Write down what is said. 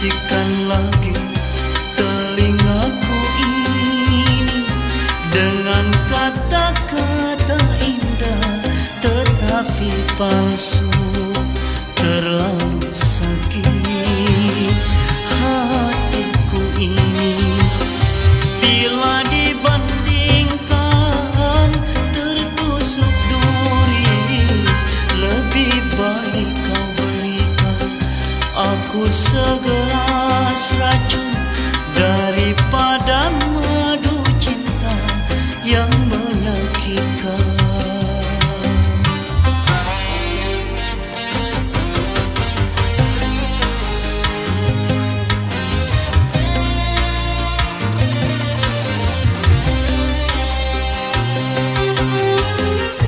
Bisikan lagi telingaku ini dengan kata-kata indah tetapi palsu, terlalu sakit hatiku ini. Bila dibandingkan tertusuk duri, lebih baik kau berikan aku segelas racun